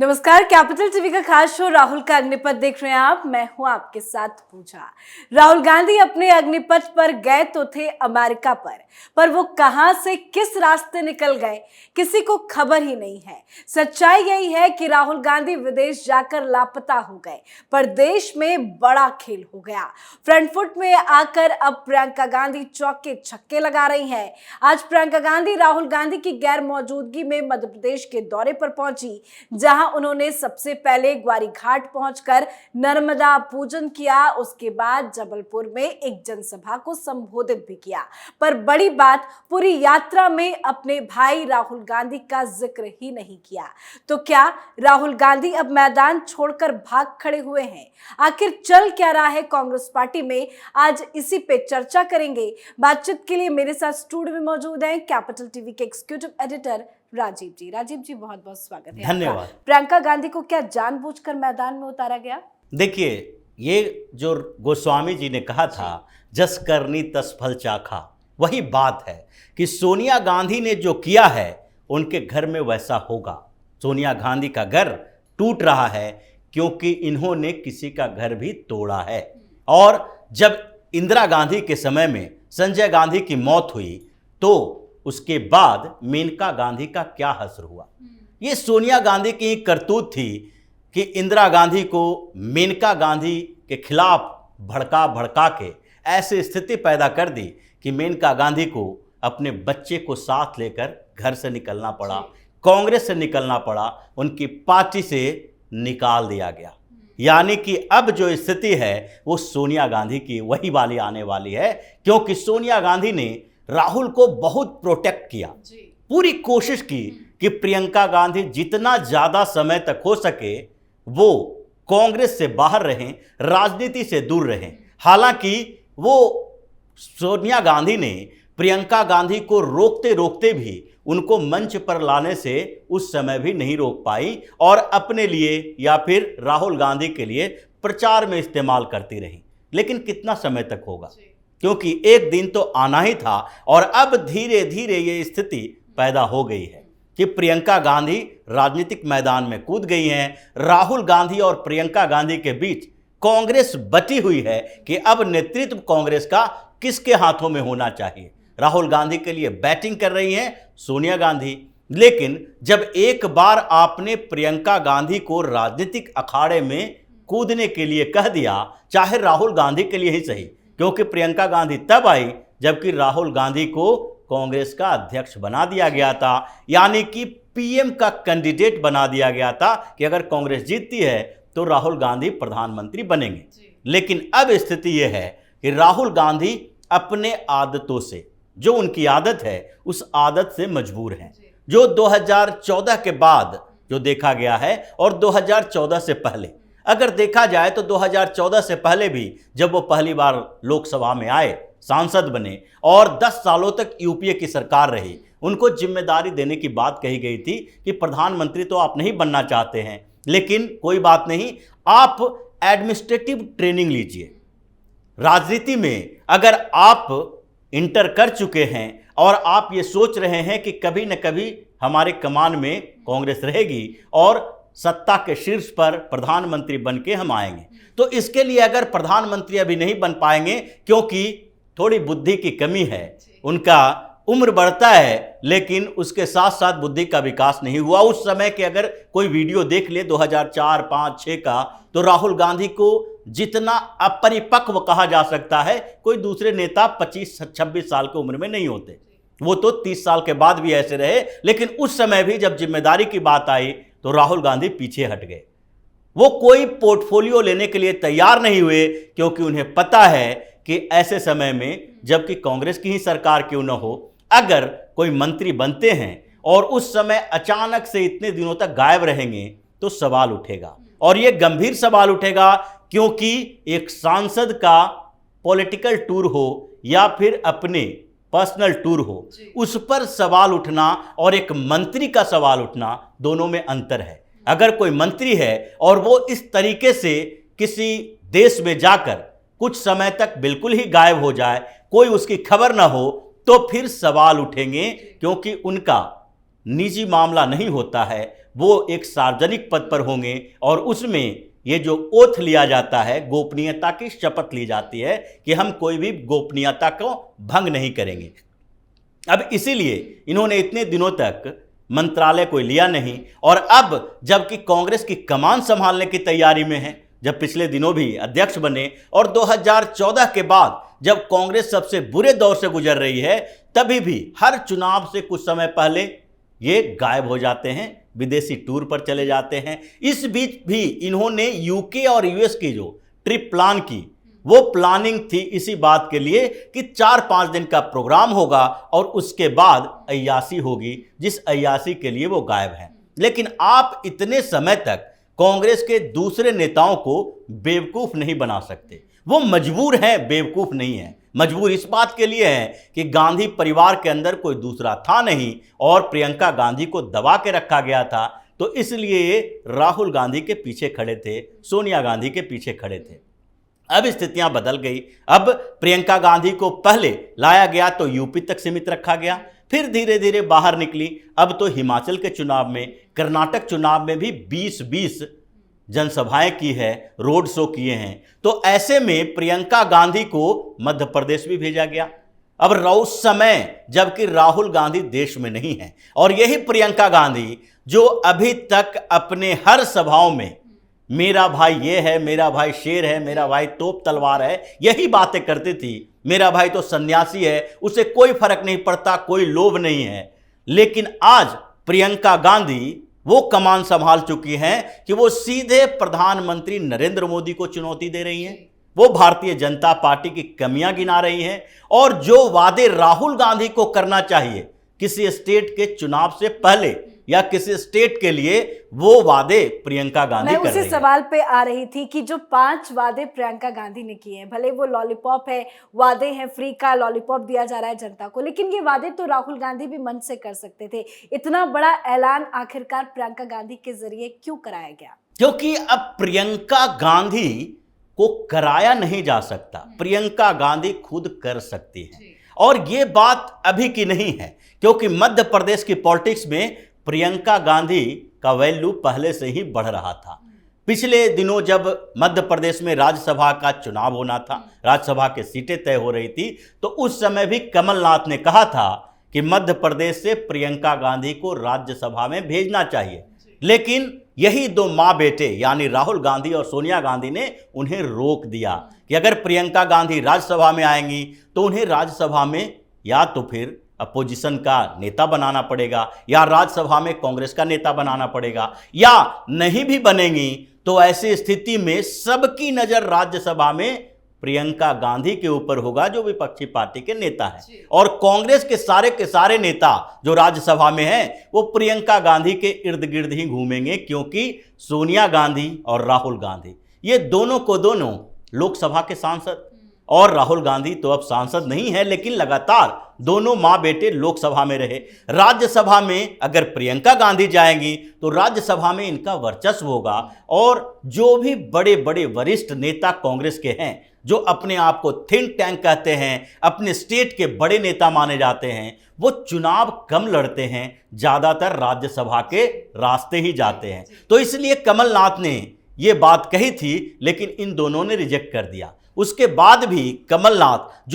नमस्कार, capital TV का खास शो राहुल का अग्निपथ देख रहे हैं आप। मैं हूं आपके साथ पूजा। राहुल गांधी अपने अग्निपथ पर गए तो थे अमेरिका पर वो कहां से किस रास्ते निकल गए किसी को खबर ही नहीं है। सच्चाई यही है कि राहुल गांधी विदेश जाकर लापता हो गए, पर देश में बड़ा खेल हो गया। फ्रंट फुट में आकर अब प्रियंका गांधी चौके छक्के लगा रही हैं। आज प्रियंका गांधी राहुल गांधी की गैर मौजूदगी में मध्य प्रदेश के दौरे पर पहुंची, जहां उन्होंने सबसे पहले ग्वारी घाट पहुंचकर नर्मदा पूजन किया। उसके बाद जबलपुर में एक जनसभा को संबोधित भी किया। पर बड़ी बात, पूरी यात्रा में अपने भाई राहुल गांधी का जिक्र ही नहीं किया। तो क्या राहुल गांधी अब मैदान छोड़कर भाग खड़े हुए हैं? आखिर चल क्या रहा है कांग्रेस पार्टी में? आज इसी पे चर्चा करेंगे। बातचीत के लिए मेरे साथ स्टूडियो में मौजूद हैं कैपिटल टीवी के एग्जीक्यूटिव एडिटर राजीव जी। राजीव जी, बहुत बहुत स्वागत है। धन्यवाद। प्रियंका गांधी को क्या जानबूझकर मैदान में उतारा गया? देखिए, ये जो गोस्वामी जी ने कहा था, जस करनी तस फल चाखा, वही बात है कि सोनिया गांधी ने जो किया है उनके घर में वैसा होगा। सोनिया गांधी का घर टूट रहा है क्योंकि इन्होंने किसी का घर भी तोड़ा है। और जब इंदिरा गांधी के समय में संजय गांधी की मौत हुई तो उसके बाद मेनका गांधी का क्या हश्र हुआ। ये सोनिया गांधी की करतूत थी कि इंदिरा गांधी को मेनका गांधी के खिलाफ भड़का के ऐसी स्थिति पैदा कर दी कि मेनका गांधी को अपने बच्चे को साथ लेकर घर से निकलना पड़ा, कांग्रेस से निकलना पड़ा, उनकी पार्टी से निकाल दिया गया। यानी कि अब जो स्थिति है वो सोनिया गांधी की वही वाली आने वाली है, क्योंकि सोनिया गांधी ने राहुल को बहुत प्रोटेक्ट किया, पूरी कोशिश की कि प्रियंका गांधी जितना ज़्यादा समय तक हो सके वो कांग्रेस से बाहर रहें, राजनीति से दूर रहें। हालांकि वो सोनिया गांधी ने प्रियंका गांधी को रोकते रोकते भी उनको मंच पर लाने से उस समय भी नहीं रोक पाई और अपने लिए या फिर राहुल गांधी के लिए प्रचार में इस्तेमाल करती रही। लेकिन कितना समय तक होगा, क्योंकि एक दिन तो आना ही था। और अब धीरे धीरे ये स्थिति पैदा हो गई है कि प्रियंका गांधी राजनीतिक मैदान में कूद गई हैं। राहुल गांधी और प्रियंका गांधी के बीच कांग्रेस बटी हुई है कि अब नेतृत्व कांग्रेस का किसके हाथों में होना चाहिए। राहुल गांधी के लिए बैटिंग कर रही हैं सोनिया गांधी, लेकिन जब एक बार आपने प्रियंका गांधी को राजनीतिक अखाड़े में कूदने के लिए कह दिया, चाहे राहुल गांधी के लिए ही सही, क्योंकि प्रियंका गांधी तब आई जबकि राहुल गांधी को कांग्रेस का अध्यक्ष बना दिया गया था, यानी कि पीएम का कैंडिडेट बना दिया गया था कि अगर कांग्रेस जीतती है तो राहुल गांधी प्रधानमंत्री बनेंगे। लेकिन अब स्थिति यह है कि राहुल गांधी अपने आदतों से, जो उनकी आदत है उस आदत से मजबूर हैं। जो 2014 के बाद जो देखा गया है और 2014 से पहले अगर देखा जाए तो 2014 से पहले भी जब वो पहली बार लोकसभा में आए, सांसद बने और 10 सालों तक यूपीए की सरकार रही, उनको जिम्मेदारी देने की बात कही गई थी कि प्रधानमंत्री तो आप नहीं बनना चाहते हैं, लेकिन कोई बात नहीं, आप एडमिनिस्ट्रेटिव ट्रेनिंग लीजिए। राजनीति में अगर आप इंटर कर चुके हैं और आप ये सोच रहे हैं कि कभी न कभी हमारे कमान में कांग्रेस रहेगी और सत्ता के शीर्ष पर प्रधानमंत्री बन के हम आएंगे, तो इसके लिए अगर प्रधानमंत्री अभी नहीं बन पाएंगे क्योंकि थोड़ी बुद्धि की कमी है, उनका उम्र बढ़ता है लेकिन उसके साथ साथ बुद्धि का विकास नहीं हुआ। उस समय के अगर कोई वीडियो देख ले 2004, 5, 6 का, तो राहुल गांधी को जितना अपरिपक्व कहा जा सकता है, कोई दूसरे नेता 25-26 साल की उम्र में नहीं होते। वो तो 30 साल के बाद भी ऐसे रहे, लेकिन उस समय भी जब जिम्मेदारी की बात आई तो राहुल गांधी पीछे हट गए। वो कोई पोर्टफोलियो लेने के लिए तैयार नहीं हुए, क्योंकि उन्हें पता है कि ऐसे समय में, जबकि कांग्रेस की ही सरकार क्यों न हो, अगर कोई मंत्री बनते हैं और उस समय अचानक से इतने दिनों तक गायब रहेंगे तो सवाल उठेगा, और ये गंभीर सवाल उठेगा, क्योंकि एक सांसद का पॉलिटिकल टूर हो या फिर अपने पर्सनल टूर हो, उस पर सवाल उठना और एक मंत्री का सवाल उठना, दोनों में अंतर है। अगर कोई मंत्री है और वो इस तरीके से किसी देश में जाकर कुछ समय तक बिल्कुल ही गायब हो जाए, कोई उसकी खबर ना हो, तो फिर सवाल उठेंगे, क्योंकि उनका निजी मामला नहीं होता है, वो एक सार्वजनिक पद पर होंगे और उसमें ये जो ओथ लिया जाता है, गोपनीयता की शपथ ली जाती है कि हम कोई भी गोपनीयता को भंग नहीं करेंगे। अब इसीलिए इन्होंने इतने दिनों तक मंत्रालय कोई लिया नहीं, और अब जबकि कांग्रेस की कमान संभालने की तैयारी में है, जब पिछले दिनों भी अध्यक्ष बने और 2014 के बाद जब कांग्रेस सबसे बुरे दौर से गुजर रही है, तभी भी हर चुनाव से कुछ समय पहले ये गायब हो जाते हैं, विदेशी टूर पर चले जाते हैं। इस बीच भी इन्होंने यूके और यूएस की जो ट्रिप प्लान की, वो प्लानिंग थी इसी बात के लिए कि 4-5 दिन का प्रोग्राम होगा और उसके बाद अय्याशी होगी, जिस अय्याशी के लिए वो गायब हैं। लेकिन आप इतने समय तक कांग्रेस के दूसरे नेताओं को बेवकूफ नहीं बना सकते। वो मजबूर हैं, बेवकूफ नहीं है। मजबूर इस बात के लिए है कि गांधी परिवार के अंदर कोई दूसरा था नहीं और प्रियंका गांधी को दबा के रखा गया था, तो इसलिए राहुल गांधी के पीछे खड़े थे, सोनिया गांधी के पीछे खड़े थे। अब स्थितियां बदल गई। अब प्रियंका गांधी को पहले लाया गया तो यूपी तक सीमित रखा गया, फिर धीरे धीरे बाहर निकली। अब तो हिमाचल के चुनाव में, कर्नाटक चुनाव में भी 20-20 जनसभाएं की है, रोड शो किए हैं। तो ऐसे में प्रियंका गांधी को मध्य प्रदेश भी भेजा गया। अब उस समय जबकि राहुल गांधी देश में नहीं है, और यही प्रियंका गांधी जो अभी तक अपने हर सभाओं में मेरा भाई ये है, मेरा भाई शेर है, मेरा भाई तोप तलवार है, यही बातें करती थी। मेरा भाई तो सन्यासी है, उसे कोई फर्क नहीं पड़ता, कोई लोभ नहीं है। लेकिन आज प्रियंका गांधी वो कमान संभाल चुकी हैं कि वो सीधे प्रधानमंत्री नरेंद्र मोदी को चुनौती दे रही हैं। वो भारतीय जनता पार्टी की कमियां गिना रही हैं, और जो वादे राहुल गांधी को करना चाहिए किसी स्टेट के चुनाव से पहले या किसी स्टेट के लिए, वो वादे प्रियंका गांधी कर रही हैं। मैं उसी सवाल पे आ रही थी कि जो 5 वादे प्रियंका गांधी ने किए हैं, भले वो लॉलीपॉप है, वादे हैं फ्री का, लॉलीपॉप दिया जा रहा है जनता को, लेकिन ये वादे तो राहुल गांधी भी मन से कर सकते थे। इतना बड़ा ऐलान आखिरकार प्रियंका गांधी के जरिए क्यों कराया गया? क्योंकि अब प्रियंका गांधी को कराया नहीं जा सकता, प्रियंका गांधी खुद कर सकती है। और ये बात अभी की नहीं है, क्योंकि मध्य प्रदेश की पॉलिटिक्स में प्रियंका गांधी का वैल्यू पहले से ही बढ़ रहा था। पिछले दिनों जब मध्य प्रदेश में राज्यसभा का चुनाव होना था, राज्यसभा की सीटें तय हो रही थी, तो उस समय भी कमलनाथ ने कहा था कि मध्य प्रदेश से प्रियंका गांधी को राज्यसभा में भेजना चाहिए। लेकिन यही 2 माँ बेटे यानी राहुल गांधी और सोनिया गांधी ने उन्हें रोक दिया कि अगर प्रियंका गांधी राज्यसभा में आएंगी तो उन्हें राज्यसभा में या तो फिर अपोजिशन का नेता बनाना पड़ेगा, या राज्यसभा में कांग्रेस का नेता बनाना पड़ेगा, या नहीं भी बनेंगी तो ऐसी स्थिति में सबकी नजर राज्यसभा में प्रियंका गांधी के ऊपर होगा, जो विपक्षी पार्टी के नेता है। और कांग्रेस के सारे नेता जो राज्यसभा में हैं, वो प्रियंका गांधी के इर्द गिर्द ही घूमेंगे, क्योंकि सोनिया गांधी और राहुल गांधी ये दोनों को दोनों लोकसभा के सांसद, और राहुल गांधी तो अब सांसद नहीं है, लेकिन लगातार दोनों माँ बेटे लोकसभा में रहे। राज्यसभा में अगर प्रियंका गांधी जाएंगी तो राज्यसभा में इनका वर्चस्व होगा, और जो भी बड़े बड़े वरिष्ठ नेता कांग्रेस के हैं, जो अपने आप को थिंक टैंक कहते हैं, अपने स्टेट के बड़े नेता माने जाते हैं, वो चुनाव कम लड़ते हैं, ज़्यादातर राज्यसभा के रास्ते ही जाते हैं। तो इसलिए कमलनाथ ने ये बात कही थी, लेकिन इन दोनों ने रिजेक्ट कर दिया। उसके बाद भी कमलनाथ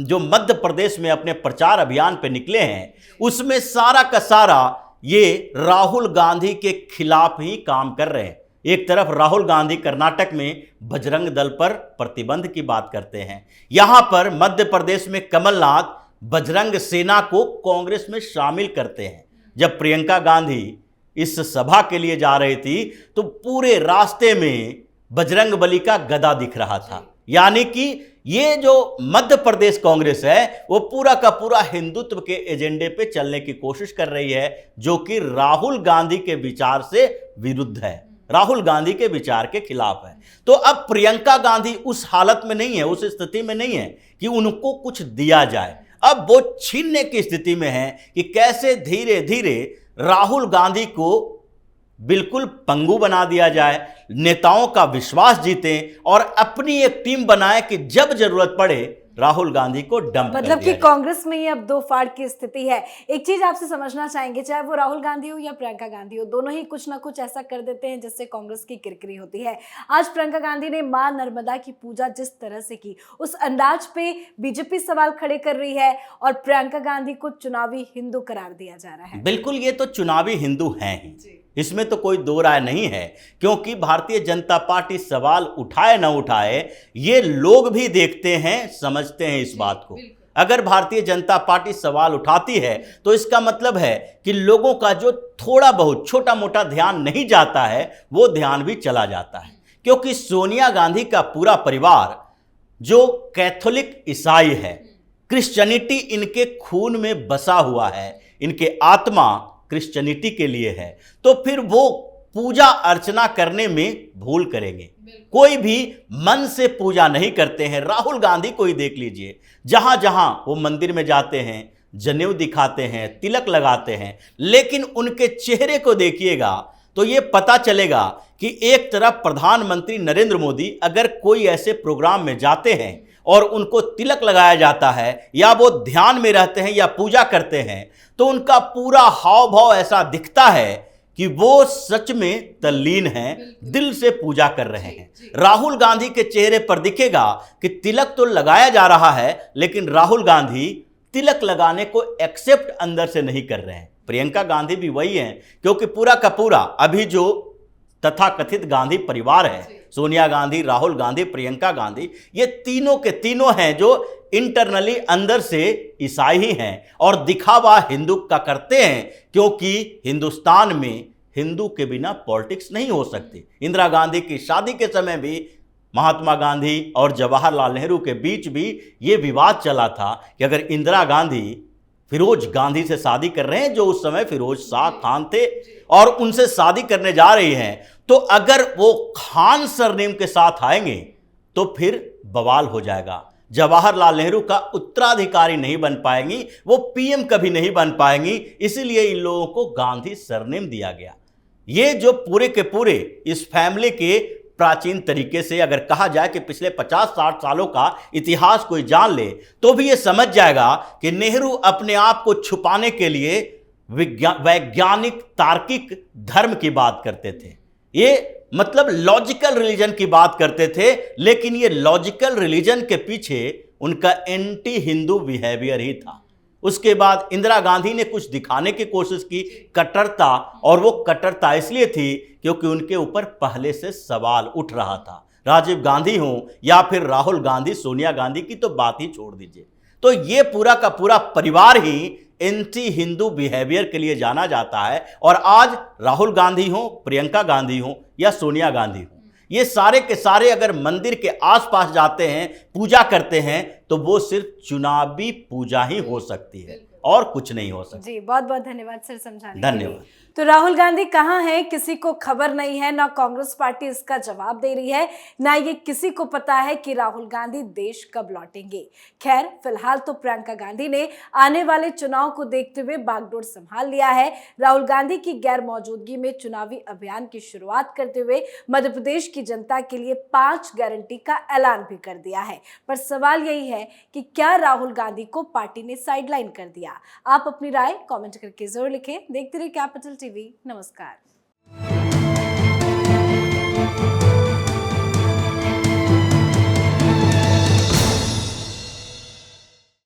जो मध्य प्रदेश में अपने प्रचार अभियान पे निकले हैं, उसमें सारा का सारा ये राहुल गांधी के खिलाफ ही काम कर रहे हैं। एक तरफ राहुल गांधी कर्नाटक में बजरंग दल पर प्रतिबंध की बात करते हैं, यहां पर मध्य प्रदेश में कमलनाथ बजरंग सेना को कांग्रेस में शामिल करते हैं। जब प्रियंका गांधी इस सभा के लिए जा रही थी तो पूरे रास्ते में बजरंग बली का गदा दिख रहा था, यानी कि ये जो मध्य प्रदेश कांग्रेस है वो पूरा का पूरा हिंदुत्व के एजेंडे पे चलने की कोशिश कर रही है, जो कि राहुल गांधी के विचार से विरुद्ध है, राहुल गांधी के विचार के खिलाफ है। तो अब प्रियंका गांधी उस हालत में नहीं है, उस स्थिति में नहीं है कि उनको कुछ दिया जाए। अब वो छीनने की स्थिति में है कि कैसे धीरे धीरे राहुल गांधी को बिल्कुल पंगु बना दिया जाए, नेताओं का विश्वास जीतें और अपनी एक टीम बनाए कि जब जरूरत पड़े राहुल गांधी को डंप कर मतलब दिया कि जाए। कांग्रेस में ही अब दो फाड़ की स्थिति है। एक चीज आपसे समझना चाहेंगे, चाहे वो राहुल गांधी हो या प्रियंका गांधी हो, दोनों ही कुछ ना कुछ ऐसा कर देते हैं जिससे कांग्रेस की किरकिरी होती है। आज प्रियंका गांधी ने मां नर्मदा की पूजा जिस तरह से की, उस अंदाज पे बीजेपी सवाल खड़े कर रही है और प्रियंका गांधी को चुनावी हिंदू करार दिया जा रहा है। बिल्कुल, ये तो चुनावी हिंदू हैं ही, इसमें तो कोई दो राय नहीं है, क्योंकि भारतीय जनता पार्टी सवाल उठाए न उठाए ये लोग भी देखते हैं, समझते हैं इस बात को। अगर भारतीय जनता पार्टी सवाल उठाती है तो इसका मतलब है कि लोगों का जो थोड़ा बहुत छोटा मोटा ध्यान नहीं जाता है वो ध्यान भी चला जाता है, क्योंकि सोनिया गांधी का पूरा परिवार जो कैथोलिक ईसाई है, क्रिश्चियनिटी इनके खून में बसा हुआ है, इनके आत्मा क्रिश्चियनिटी के लिए है, तो फिर वो पूजा अर्चना करने में भूल करेंगे। कोई भी मन से पूजा नहीं करते हैं। राहुल गांधी को ही देख लीजिए, जहां जहां वो मंदिर में जाते हैं, जनेऊ दिखाते हैं, तिलक लगाते हैं, लेकिन उनके चेहरे को देखिएगा तो ये पता चलेगा कि एक तरफ प्रधानमंत्री नरेंद्र मोदी अगर कोई ऐसे प्रोग्राम में जाते हैं और उनको तिलक लगाया जाता है या वो ध्यान में रहते हैं या पूजा करते हैं, तो उनका पूरा हाव भाव ऐसा दिखता है कि वो सच में तल्लीन हैं, दिल से पूजा कर रहे हैं। राहुल गांधी के चेहरे पर दिखेगा कि तिलक तो लगाया जा रहा है, लेकिन राहुल गांधी तिलक लगाने को एक्सेप्ट अंदर से नहीं कर रहे हैं। प्रियंका गांधी भी वही हैं, क्योंकि पूरा का पूरा अभी जो तथाकथित गांधी परिवार है, सोनिया गांधी, राहुल गांधी, प्रियंका गांधी, ये तीनों के तीनों हैं जो इंटरनली अंदर से ईसाई ही हैं और दिखावा हिंदू का करते हैं, क्योंकि हिंदुस्तान में हिंदू के बिना पॉलिटिक्स नहीं हो सकती। इंदिरा गांधी की शादी के समय भी महात्मा गांधी और जवाहरलाल नेहरू के बीच भी ये विवाद चला था कि अगर इंदिरा गांधी फिरोज गांधी से शादी कर रहे हैं, जो उस समय फिरोज शाह खान थे, और उनसे शादी करने जा रही हैं, तो अगर वो खान सरनेम के साथ आएंगे तो फिर बवाल हो जाएगा। जवाहरलाल नेहरू का उत्तराधिकारी नहीं बन पाएंगी, वो पीएम कभी नहीं बन पाएंगी, इसीलिए इन लोगों को गांधी सरनेम दिया गया। ये जो पूरे के पूरे इस फैमिली के प्राचीन तरीके से अगर कहा जाए कि पिछले 50-60 सालों का इतिहास कोई जान ले तो भी ये समझ जाएगा कि नेहरू अपने आप को छुपाने के लिए वैज्ञानिक तार्किक धर्म की बात करते थे, ये मतलब लॉजिकल रिलीजन की बात करते थे, लेकिन ये लॉजिकल रिलीजन के पीछे उनका एंटी हिंदू बिहेवियर ही था। उसके बाद इंदिरा गांधी ने कुछ दिखाने की कोशिश की, कट्टरता, और वो कट्टरता इसलिए थी क्योंकि उनके ऊपर पहले से सवाल उठ रहा था। राजीव गांधी हो या फिर राहुल गांधी, सोनिया गांधी की तो बात ही छोड़ दीजिए। तो ये पूरा का पूरा परिवार ही एंटी हिंदू बिहेवियर के लिए जाना जाता है। और आज राहुल गांधी हो, प्रियंका गांधी हो या सोनिया गांधी हो, ये सारे के सारे अगर मंदिर के आसपास जाते हैं, पूजा करते हैं, तो वो सिर्फ चुनावी पूजा ही हो सकती है और कुछ नहीं हो सकता। जी, बहुत बहुत धन्यवाद सर समझाने के लिए। धन्यवाद। तो राहुल गांधी कहाँ हैं, किसी को खबर नहीं है, ना कांग्रेस पार्टी इसका जवाब दे रही है, ना ये किसी को पता है कि राहुल गांधी देश कब लौटेंगे। खैर, फिलहाल तो प्रियंका गांधी ने आने वाले चुनाव को देखते हुए बागडोर संभाल लिया है। राहुल गांधी की गैर मौजूदगी में चुनावी अभियान की शुरुआत करते हुए मध्य प्रदेश की जनता के लिए 5 गारंटी का ऐलान भी कर दिया है। पर सवाल यही है कि क्या राहुल गांधी को पार्टी ने साइडलाइन कर दिया? आप अपनी राय कमेंट करके जरूर लिखें। देखते रहिए कैपिटल टीवी। नमस्कार।